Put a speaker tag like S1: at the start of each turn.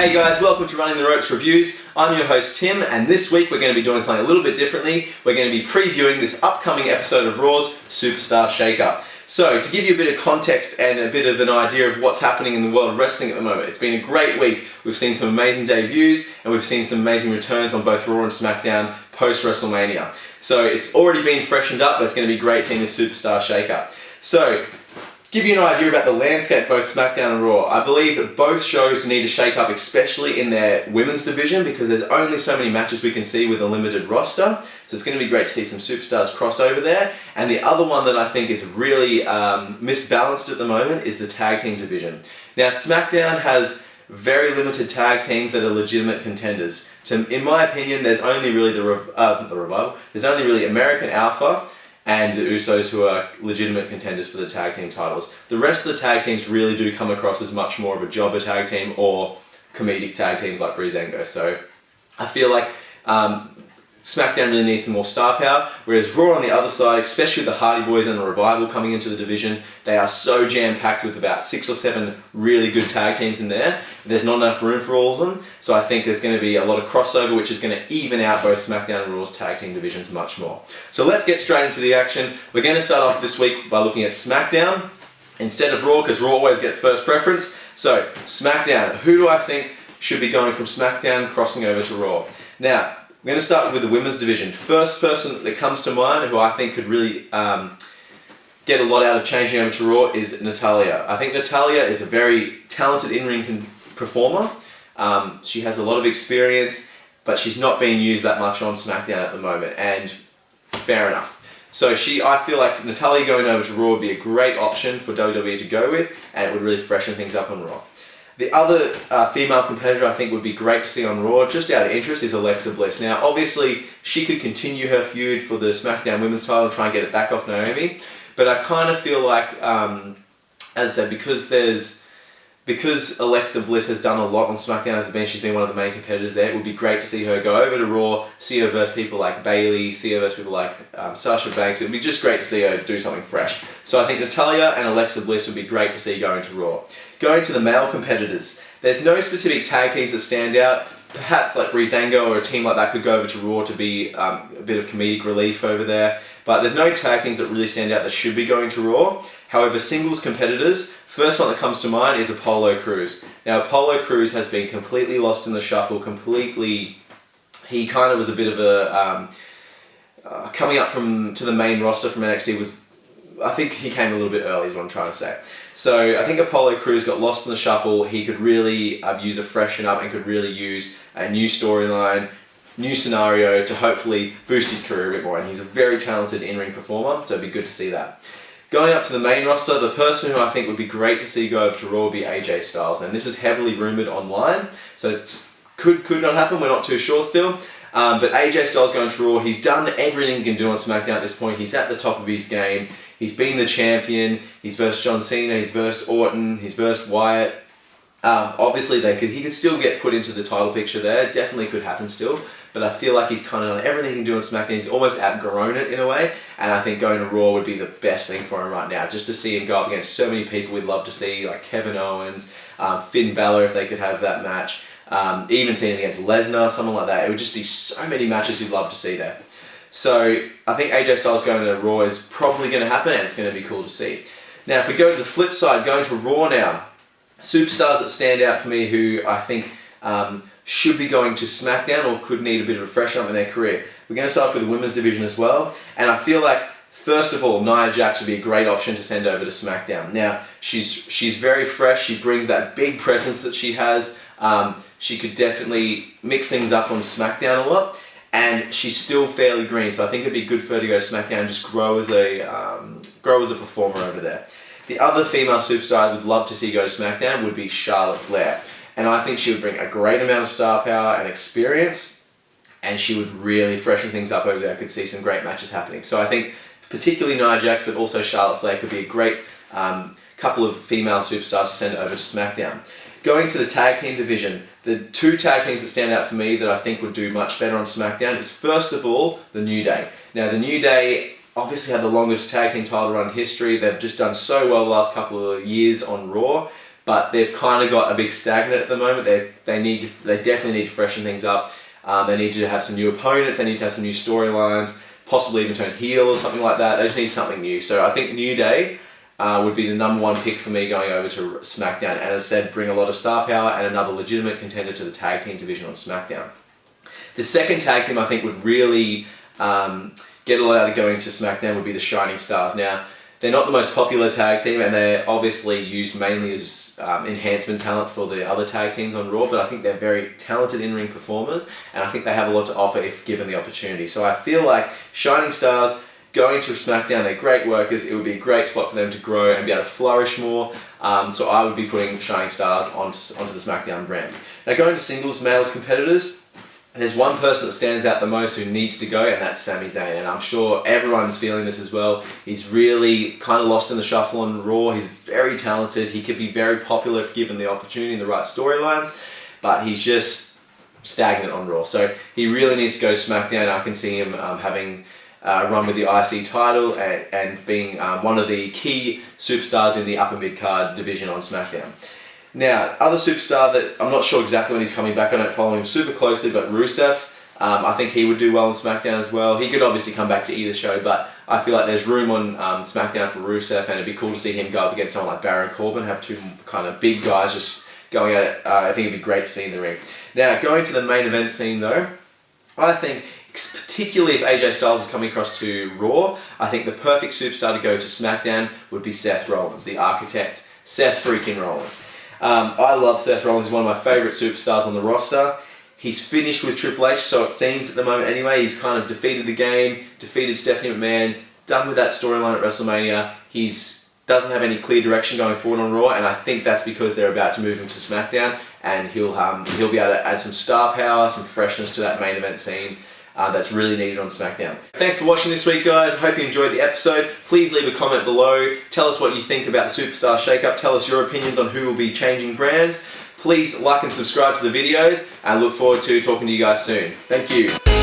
S1: Hey guys, welcome to Running the Ropes Reviews. I'm your host Tim, and this week we're going to be doing something a little bit differently. We're going to be previewing this upcoming episode of Raw's Superstar Shakeup. So, to give you a bit of context and a bit of an idea of what's happening in the world of wrestling at the moment, it's been a great week. We've seen some amazing debuts, and we've seen some amazing returns on both Raw and SmackDown post-WrestleMania. So, it's already been freshened up, but it's going to be great seeing this Superstar Shakeup. So, to give you an idea about the landscape, both SmackDown and Raw, I believe that both shows need a shake-up, especially in their women's division, because there's only so many matches we can see with a limited roster. So it's going to be great to see some superstars cross over there. And the other one that I think is really misbalanced at the moment is the tag team division. Now, SmackDown has very limited tag teams that are legitimate contenders. In my opinion, there's only really the Revival. There's only really American Alpha and the Usos, who are legitimate contenders for the tag team titles. The rest of the tag teams really do come across as much more of a jobber tag team or comedic tag teams like Breezango. So I feel like SmackDown really needs some more star power, whereas Raw on the other side, especially with the Hardy Boys and the Revival coming into the division, they are so jam-packed with about 6 or 7 really good tag teams in there. There's not enough room for all of them, so I think there's going to be a lot of crossover, which is going to even out both SmackDown and Raw's tag team divisions much more. So let's get straight into the action. We're going to start off this week by looking at SmackDown instead of Raw, because Raw always gets first preference. So, SmackDown. Who do I think should be going from SmackDown crossing over to Raw? Now, we're going to start with the women's division. First person that comes to mind who I think could really get a lot out of changing over to Raw is Natalya. I think Natalya is a very talented in-ring performer. She has a lot of experience, but she's not being used that much on SmackDown at the moment, and fair enough. So I feel like Natalya going over to Raw would be a great option for WWE to go with, and it would really freshen things up on Raw. The other female competitor I think would be great to see on Raw, just out of interest, is Alexa Bliss. Now, obviously, she could continue her feud for the SmackDown Women's title and try and get it back off Naomi, but I kind of feel like, as I said, because Alexa Bliss has done a lot on SmackDown she's been one of the main competitors there, it would be great to see her go over to Raw, see her versus people like Bayley, see her versus people like Sasha Banks. It would be just great to see her do something fresh. So I think Natalya and Alexa Bliss would be great to see going to Raw. Going to the male competitors, there's no specific tag teams that stand out. Perhaps like Breezango or a team like that could go over to Raw to be a bit of comedic relief over there. But there's no tag teams that really stand out that should be going to Raw. However, singles competitors, first one that comes to mind is Apollo Crews. Now, Apollo Crews has been completely lost in the shuffle, he kind of was a bit of a, coming up to the main roster from NXT I think he came a little bit early is what I'm trying to say. So I think Apollo Crews got lost in the shuffle. He could really use a freshen up and could really use a new storyline, new scenario to hopefully boost his career a bit more. And he's a very talented in-ring performer, so it'd be good to see that. Going up to the main roster, the person who I think would be great to see go over to Raw would be AJ Styles. And this is heavily rumoured online, so it could not happen, we're not too sure still. But AJ Styles going to Raw, he's done everything he can do on SmackDown at this point. He's at the top of his game. He's been the champion. He's versed John Cena. He's versed Orton. He's versed Wyatt. Obviously, he could still get put into the title picture there. Definitely could happen still. But I feel like he's kind of done everything he can do on SmackDown. He's almost outgrown it in a way. And I think going to Raw would be the best thing for him right now. Just to see him go up against so many people we'd love to see, like Kevin Owens, Finn Balor if they could have that match. Even seeing him against Lesnar, someone like that. It would just be so many matches you'd love to see there. So I think AJ Styles going to Raw is probably going to happen, and it's going to be cool to see. Now, if we go to the flip side, going to Raw now, superstars that stand out for me who I think should be going to SmackDown or could need a bit of a freshen up in their career. We're going to start off with the women's division as well, and I feel like first of all, Nia Jax would be a great option to send over to SmackDown. Now, she's very fresh. She brings that big presence that she has. She could definitely mix things up on SmackDown a lot. And she's still fairly green, so I think it'd be good for her to go to SmackDown and just grow as a performer over there. The other female superstar I would love to see go to SmackDown would be Charlotte Flair. And I think she would bring a great amount of star power and experience, and she would really freshen things up over there. I could see some great matches happening. So I think particularly Nia Jax, but also Charlotte Flair could be a great couple of female superstars to send over to SmackDown. Going to the tag team division, the 2 tag teams that stand out for me that I think would do much better on SmackDown is first of all, the New Day. Now, the New Day obviously had the longest tag team title run in history. They've just done so well the last couple of years on Raw, but they've kind of got a big stagnant at the moment. They definitely need to freshen things up. They need to have some new opponents, they need to have some new storylines, possibly even turn heel or something like that. They just need something new. So I think New Day would be the #1 pick for me going over to SmackDown. And as I said, bring a lot of star power and another legitimate contender to the tag team division on SmackDown. The second tag team I think would really get a lot out of going to SmackDown would be the Shining Stars. Now, they're not the most popular tag team, and they're obviously used mainly as enhancement talent for the other tag teams on Raw, but I think they're very talented in-ring performers, and I think they have a lot to offer if given the opportunity. So I feel like Shining Stars going to SmackDown, they're great workers. It would be a great spot for them to grow and be able to flourish more. So I would be putting Shining Stars onto the SmackDown brand. Now, going to singles males competitors, there's one person that stands out the most who needs to go, and that's Sami Zayn. And I'm sure everyone's feeling this as well. He's really kind of lost in the shuffle on Raw. He's very talented. He could be very popular if given the opportunity and the right storylines, but he's just stagnant on Raw. So he really needs to go to SmackDown. I can see him having run with the IC title and being one of the key superstars in the upper mid-card division on SmackDown. Now, other superstar that I'm not sure exactly when he's coming back, I don't follow him super closely, but Rusev, I think he would do well on SmackDown as well. He could obviously come back to either show, but I feel like there's room on SmackDown for Rusev, and it'd be cool to see him go up against someone like Baron Corbin, have two kind of big guys just going at it. I think it'd be great to see in the ring. Now, going to the main event scene though, I think, particularly if AJ Styles is coming across to Raw, I think the perfect superstar to go to SmackDown would be Seth Rollins, the architect, Seth freaking Rollins. I love Seth Rollins. He's one of my favourite superstars on the roster. He's finished with Triple H, so it seems at the moment anyway. He's kind of defeated the game, defeated Stephanie McMahon, done with that storyline at WrestleMania. He doesn't have any clear direction going forward on Raw, and I think that's because they're about to move him to SmackDown, and he'll be able to add some star power, some freshness to that main event scene. That's really needed on SmackDown. Thanks for watching this week, guys. I hope you enjoyed the episode. Please leave a comment below. Tell us what you think about the Superstar Shakeup. Tell us your opinions on who will be changing brands. Please like and subscribe to the videos, and I look forward to talking to you guys soon. Thank you.